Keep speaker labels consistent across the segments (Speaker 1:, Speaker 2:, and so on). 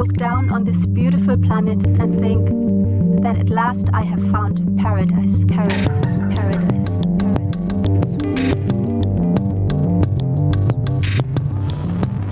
Speaker 1: look down on this beautiful planet and think that at last I have found paradise, paradise, paradise.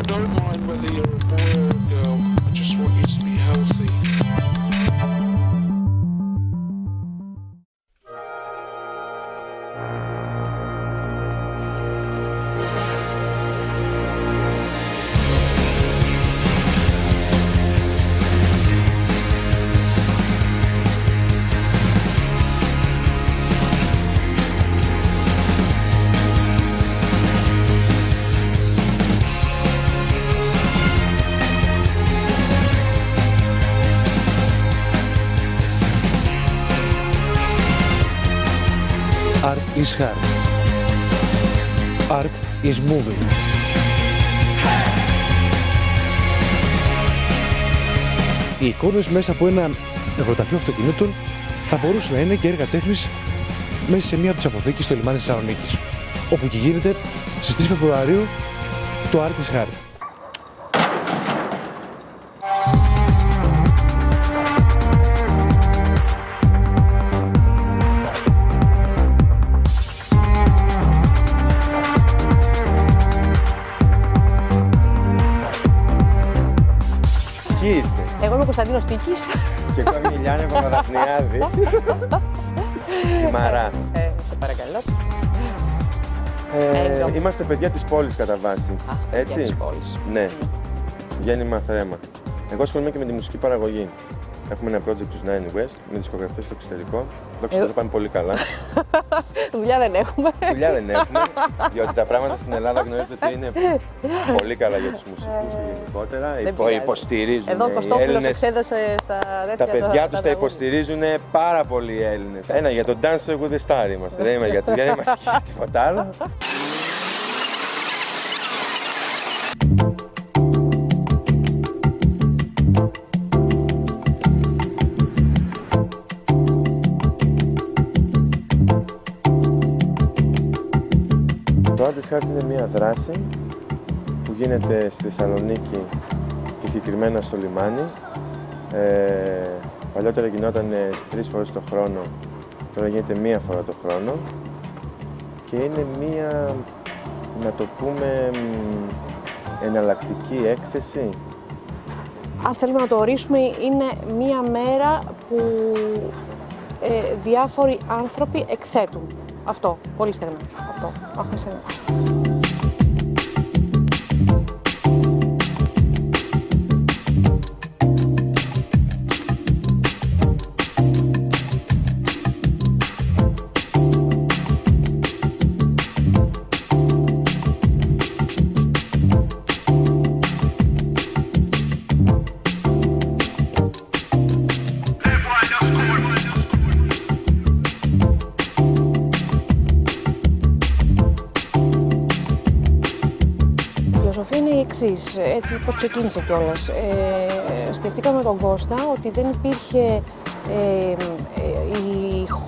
Speaker 2: I don't mind whether you're a boy or a girl. I just want you to be healthy.
Speaker 3: Art is hard. Art is moving. Οι εικόνες μέσα από ένα νεκροταφείο αυτοκινήτων θα μπορούσε να είναι και έργα τέχνης μέσα σε μία από τις αποθήκες στο λιμάνι της Θεσσαλονίκης, όπου και γίνεται στις 3 Φεβρουαρίου το Art is hard.
Speaker 4: Εγώ είμαι ο Κωνσταντίνος Τίκης.
Speaker 5: Και εγώ είμαι η Λιάννα Παπαδαφνιάδη. Σημαρά.
Speaker 4: Σε παρακαλώ.
Speaker 5: Είμαστε παιδιά της πόλης κατά βάση. Έτσι.
Speaker 4: Της πόλης.
Speaker 5: Ναι. Γέννημα θρέμα. Εγώ ασχολούμαι και με τη μουσική παραγωγή. Έχουμε ένα project τους Nine West με δισκογραφίες στο εξωτερικό. Δόξα τω Θεώ πάμε πολύ καλά.
Speaker 4: Δουλειά δεν έχουμε.
Speaker 5: Δουλειά δεν έχουμε, διότι τα πράγματα στην Ελλάδα γνωρίζετε ότι είναι πολύ καλά για τους μουσικούς και γενικότερα. Υποστηρίζουν.
Speaker 4: Εδώ ο Κωστόπουλος εξέδωσε στα τέτοια.
Speaker 5: Τα παιδιά τους τα υποστηρίζουν πάρα πολύ οι Έλληνες. Ένα για τον Dancer with the Star είμαστε, δεν είμαστε για τίποτα άλλο. Το Art is hard είναι μια δράση που γίνεται στη Θεσσαλονίκη και συγκεκριμένα στο λιμάνι. Παλιότερα γινόταν 3 φορές το χρόνο, τώρα γίνεται 1 φορά το χρόνο και είναι μια, να το πούμε, εναλλακτική έκθεση.
Speaker 4: Αν θέλουμε να το ορίσουμε, είναι μια μέρα που διάφοροι άνθρωποι εκθέτουν. Αυτό, πολύ στενά. Αυτό, εσένα. Έτσι πώς ξεκίνησε κιόλας. Σκεφτήκαμε τον Κώστα ότι δεν υπήρχε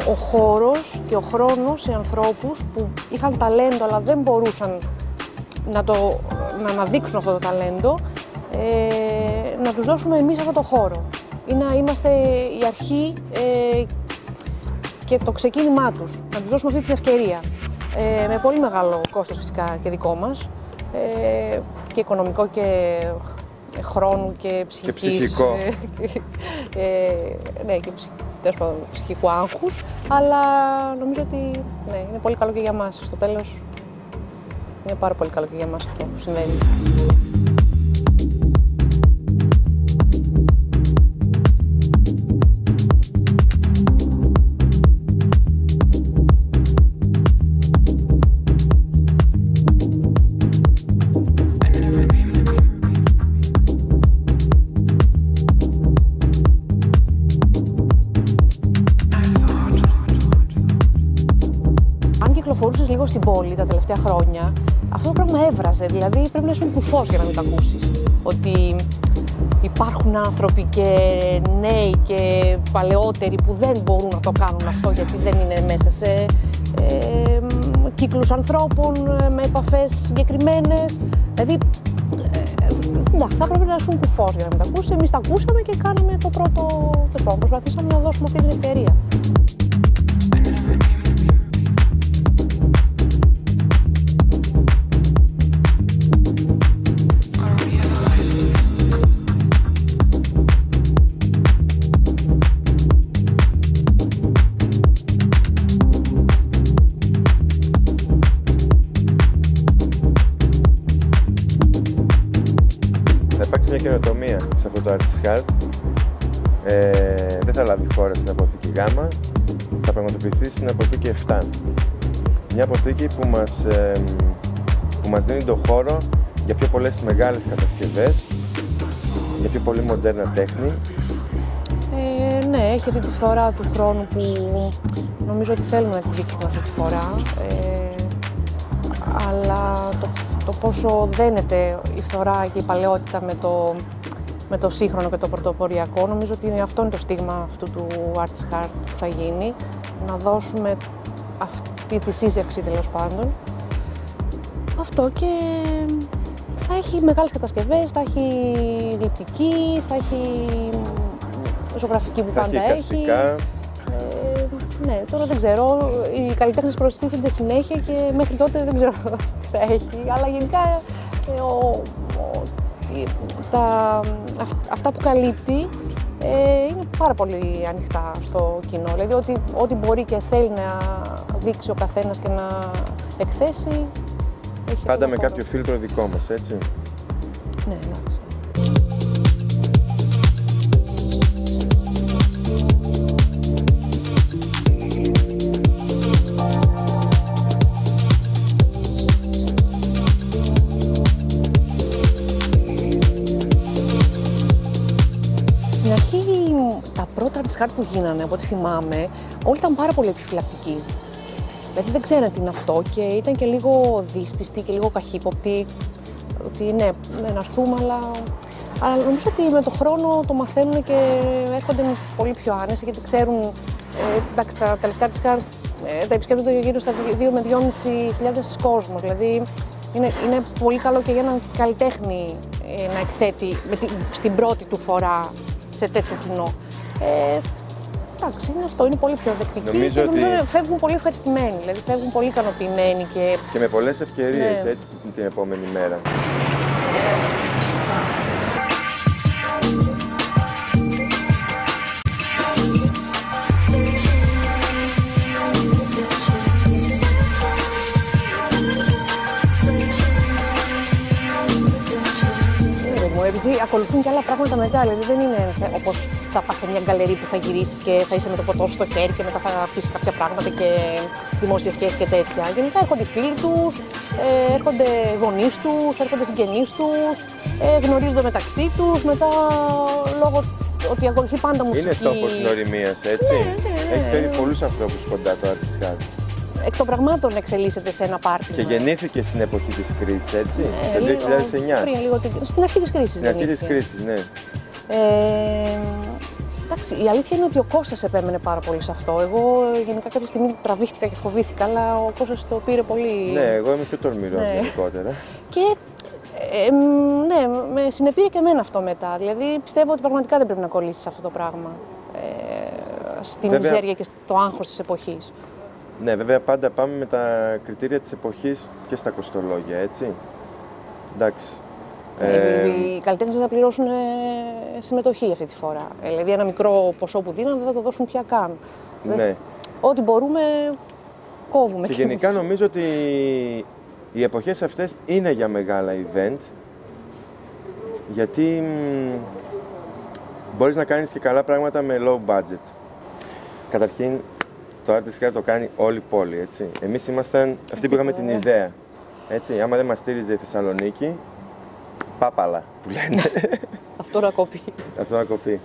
Speaker 4: ο χώρος και ο χρόνος σε ανθρώπους που είχαν ταλέντο αλλά δεν μπορούσαν να αναδείξουν αυτό το ταλέντο, να τους δώσουμε εμείς αυτό το χώρο ή να είμαστε η αρχή και το ξεκίνημά τους, να τους δώσουμε αυτή την ευκαιρία. Με πολύ μεγάλο κόστος φυσικά και δικό μας. Και οικονομικό και χρόνου και ψυχικής.
Speaker 5: Και ψυχικό.
Speaker 4: Ναι, και ψυχικού άγχους. Αλλά νομίζω ότι ναι, είναι πολύ καλό και για μας. Στο τέλος είναι πάρα πολύ καλό και για μας αυτό που συμβαίνει. Φορούσες λίγο στην πόλη τα τελευταία χρόνια, αυτό το πράγμα έβραζε, δηλαδή πρέπει να ήσουν κουφός για να μην το ακούσεις. Ότι υπάρχουν άνθρωποι και νέοι και παλαιότεροι που δεν μπορούν να το κάνουν αυτό γιατί δεν είναι μέσα σε κύκλους ανθρώπων, με επαφές συγκεκριμένες. Δηλαδή, εντάξει, θα έπρεπε να ήσουν κουφός για να μην τα ακούσει. Εμείς τα ακούσαμε και κάναμε το πρώτο. Προσπαθήσαμε να δώσουμε αυτή την ευκαιρία.
Speaker 5: Μια καινοτομία σε αυτό το Artist Heart. Δεν θα λάβει χώρα στην αποθήκη Γ, θα πραγματοποιηθεί στην αποθήκη 7. Μια αποθήκη που μας δίνει τον χώρο για πιο πολλές μεγάλες κατασκευές, για πιο πολύ μοντέρνα τέχνη.
Speaker 4: Ναι, έχει αυτή τη φθορά του χρόνου που νομίζω ότι θέλουμε να τη δείξουμε αυτή τη φορά. Αλλά το πόσο δένεται η φθορά και η παλαιότητα με το σύγχρονο και το πρωτοποριακό, νομίζω ότι αυτό είναι το στίγμα αυτού του Artist Heart που θα γίνει. Να δώσουμε αυτή τη σύζευξη, τέλος πάντων. Αυτό, και θα έχει μεγάλες κατασκευές, θα έχει γλυπτική, θα έχει ζωγραφική που πάντα έχει. Ναι, τώρα δεν ξέρω, οι καλλιτέχνες προστίθενται συνέχεια και μέχρι τότε δεν ξέρω τι θα έχει, αλλά γενικά αυτά που καλύπτει είναι πάρα πολύ ανοιχτά στο κοινό, δηλαδή ό,τι μπορεί και θέλει να δείξει ο καθένας και να εκθέσει, έχει
Speaker 5: πάντα με κάποιο φίλτρο δικό μας, έτσι.
Speaker 4: Ναι, εντάξει. Στην αρχή, τα πρώτα Artist Heart που γίνανε, από ό,τι θυμάμαι, όλοι ήταν πάρα πολύ επιφυλακτικοί. Δηλαδή δεν ξέρανε τι είναι αυτό και ήταν και λίγο δύσπιστοι και λίγο καχύποπτοι. Ότι ναι, να έρθουμε, αλλά νομίζω ότι με τον χρόνο το μαθαίνουν και έρχονται πολύ πιο άνεση, γιατί ξέρουν, εντάξει, τα τελευταία Artist Heart τα επισκέπτονται γύρω στα 2 με 2.500 κόσμος. Δηλαδή είναι πολύ καλό και για έναν καλλιτέχνη να εκθέτει στην πρώτη του φορά σε τέτοιο κοινό. Εντάξει, είναι αυτό, είναι πολύ πιο δεκτική. Νομίζω ότι φεύγουν πολύ ευχαριστημένοι, δηλαδή φεύγουν πολύ ικανοποιημένοι και
Speaker 5: με πολλές ευκαιρίες, ναι, έτσι, την επόμενη μέρα.
Speaker 4: Επειδή ακολουθούν και άλλα πράγματα μετά, δηλαδή δεν είναι όπως θα πας σε μια γκαλερί που θα γυρίσεις και θα είσαι με το ποτό στο χέρι και μετά θα πεις κάποια πράγματα και δημόσιες σχέσεις και τέτοια. Γενικά έρχονται οι φίλοι τους, έρχονται γονείς τους, έρχονται συγγενείς τους, γνωρίζονται μεταξύ τους, μετά λόγω ότι ακολουθεί πάντα μουσική.
Speaker 5: Είναι τόπος γνωριμίας, έτσι.
Speaker 4: Ναι.
Speaker 5: Έχει φέρει πολλούς ανθρώπους κοντά το Artist Heart.
Speaker 4: Εκ των πραγμάτων εξελίσσεται σε ένα πάρτι.
Speaker 5: Και γεννήθηκε στην εποχή της κρίσης, έτσι, το 2009.
Speaker 4: Πριν λίγο, στην αρχή της κρίσης.
Speaker 5: Στην αρχή της κρίσης, ναι.
Speaker 4: Εντάξει, η αλήθεια είναι ότι ο Κώστας επέμενε πάρα πολύ σε αυτό. Εγώ γενικά κάποια στιγμή τραβήχτηκα και φοβήθηκα, αλλά ο Κώστας το πήρε πολύ.
Speaker 5: Ναι, εγώ είμαι πιο τολμηρός γενικότερα.
Speaker 4: Και ναι, με συνεπήρε και εμένα αυτό μετά. Δηλαδή πιστεύω ότι πραγματικά δεν πρέπει να κολλήσεις αυτό το πράγμα. Στη μιζέρια και στο άγχος της εποχής.
Speaker 5: Ναι, βέβαια πάντα πάμε με τα κριτήρια της εποχής και στα κοστολόγια, έτσι. Εντάξει.
Speaker 4: Οι καλλιτέχνες θα πληρώσουν συμμετοχή αυτή τη φορά. Δηλαδή ένα μικρό ποσό που δίνανε δεν θα το δώσουν πια καν.
Speaker 5: Ναι.
Speaker 4: Ό,τι μπορούμε, κόβουμε.
Speaker 5: Και γενικά νομίζω ότι οι εποχές αυτές είναι για μεγάλα event, γιατί μπορείς να κάνεις και καλά πράγματα με low budget. Καταρχήν, το Artist Heart το κάνει όλη η πόλη, έτσι. Εμείς ήμασταν αυτοί που είχαμε την ιδέα, έτσι. Άμα δεν μας στήριζε η Θεσσαλονίκη, πάπαλα που λένε.
Speaker 4: Αυτό να κοπεί.
Speaker 5: Αυτό να κοπεί.